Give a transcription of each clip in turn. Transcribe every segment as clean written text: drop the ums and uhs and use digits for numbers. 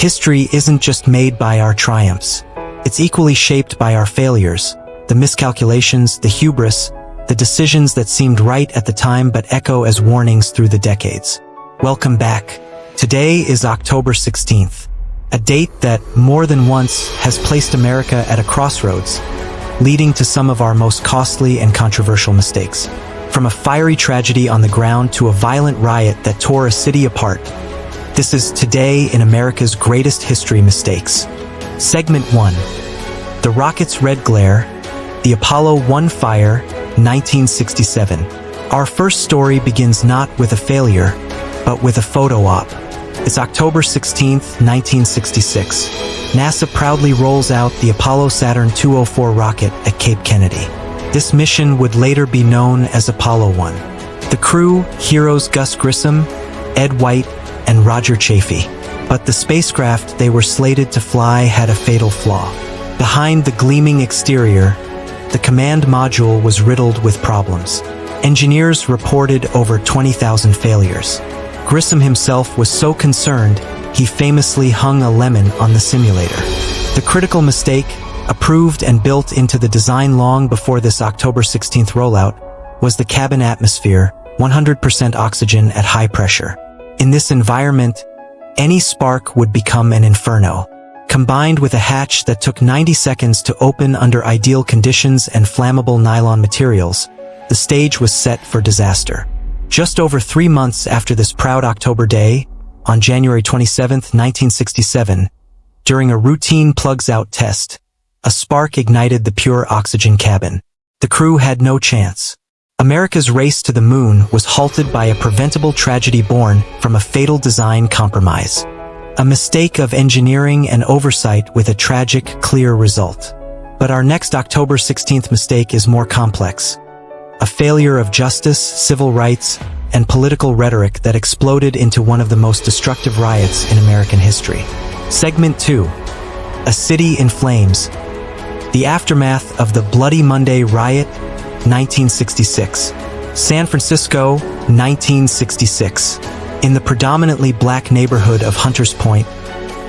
History isn't just made by our triumphs. It's equally shaped by our failures, the miscalculations, the hubris, the decisions that seemed right at the time but echo as warnings through the decades. Welcome back. Today is October 16th, a date that, more than once, has placed America at a crossroads, leading to some of our most costly and controversial mistakes. From a fiery tragedy on the ground to a violent riot that tore a city apart, this is Today in America's Greatest History Mistakes. Segment 1. The Rocket's Red Glare, the Apollo 1 Fire, 1967. Our first story begins not with a failure, but with a photo op. It's October 16th, 1966. NASA proudly rolls out the Apollo Saturn 204 rocket at Cape Kennedy. This mission would later be known as Apollo 1. The crew, heroes Gus Grissom, Ed White, and Roger Chaffee. But the spacecraft they were slated to fly had a fatal flaw. Behind the gleaming exterior, the command module was riddled with problems. Engineers reported over 20,000 failures. Grissom himself was so concerned, he famously hung a lemon on the simulator. The critical mistake, approved and built into the design long before this October 16th rollout, was the cabin atmosphere, 100% oxygen at high pressure. In this environment, any spark would become an inferno. Combined with a hatch that took 90 seconds to open under ideal conditions and flammable nylon materials, the stage was set for disaster. Just over 3 months after this proud October day, on January 27, 1967, during a routine plugs-out test, a spark ignited the pure oxygen cabin. The crew had no chance. America's race to the moon was halted by a preventable tragedy born from a fatal design compromise. A mistake of engineering and oversight with a tragic, clear result. But our next October 16th mistake is more complex. A failure of justice, civil rights, and political rhetoric that exploded into one of the most destructive riots in American history. Segment 2. A City in Flames. The aftermath of the Bloody Monday Riot, 1966. San Francisco, 1966. In the predominantly black neighborhood of Hunters Point,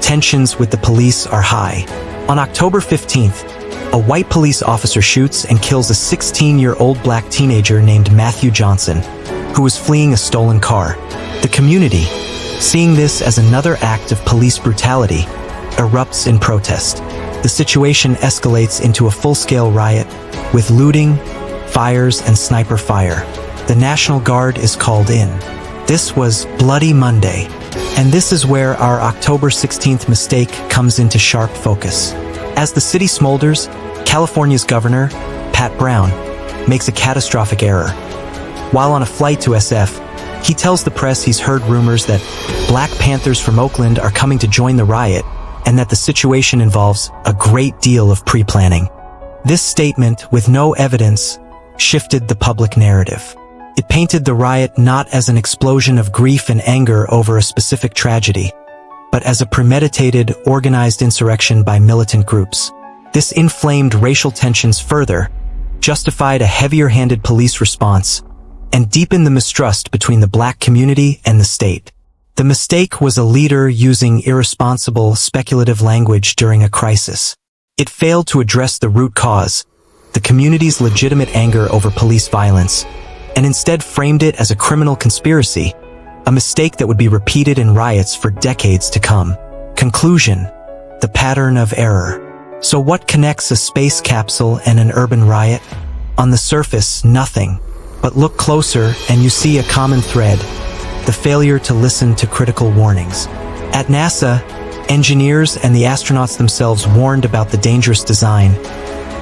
tensions with the police are high. On October 15th, a white police officer shoots and kills a 16-year-old black teenager named Matthew Johnson, who was fleeing a stolen car. The community, seeing this as another act of police brutality, erupts in protest. The situation escalates into a full-scale riot, with looting, fires, and sniper fire. The National Guard is called in. This was Bloody Monday, and this is where our October 16th mistake comes into sharp focus. As the city smolders, California's governor, Pat Brown, makes a catastrophic error. While on a flight to SF, he tells the press he's heard rumors that Black Panthers from Oakland are coming to join the riot, and that the situation involves a great deal of pre-planning. This statement, with no evidence, shifted the public narrative. It painted the riot not as an explosion of grief and anger over a specific tragedy, but as a premeditated, organized insurrection by militant groups. This inflamed racial tensions further, justified a heavier-handed police response, and deepened the mistrust between the black community and the state. The mistake was a leader using irresponsible, speculative language during a crisis. It failed to address the root cause, the community's legitimate anger over police violence, and instead framed it as a criminal conspiracy, a mistake that would be repeated in riots for decades to come. Conclusion: the pattern of error. So what connects a space capsule and an urban riot? On the surface, nothing. But look closer and you see a common thread: the failure to listen to critical warnings. At NASA, engineers and the astronauts themselves warned about the dangerous design,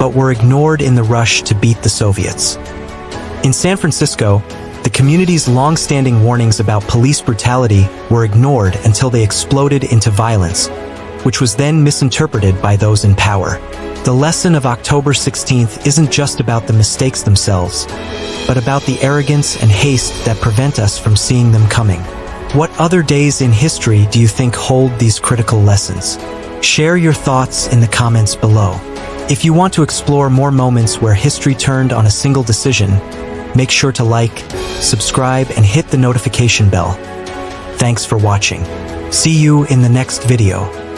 but were ignored in the rush to beat the Soviets. In San Francisco, the community's long-standing warnings about police brutality were ignored until they exploded into violence, which was then misinterpreted by those in power. The lesson of October 16th isn't just about the mistakes themselves, but about the arrogance and haste that prevent us from seeing them coming. What other days in history do you think hold these critical lessons? Share your thoughts in the comments below. If you want to explore more moments where history turned on a single decision, make sure to like, subscribe, and hit the notification bell. Thanks for watching. See you in the next video.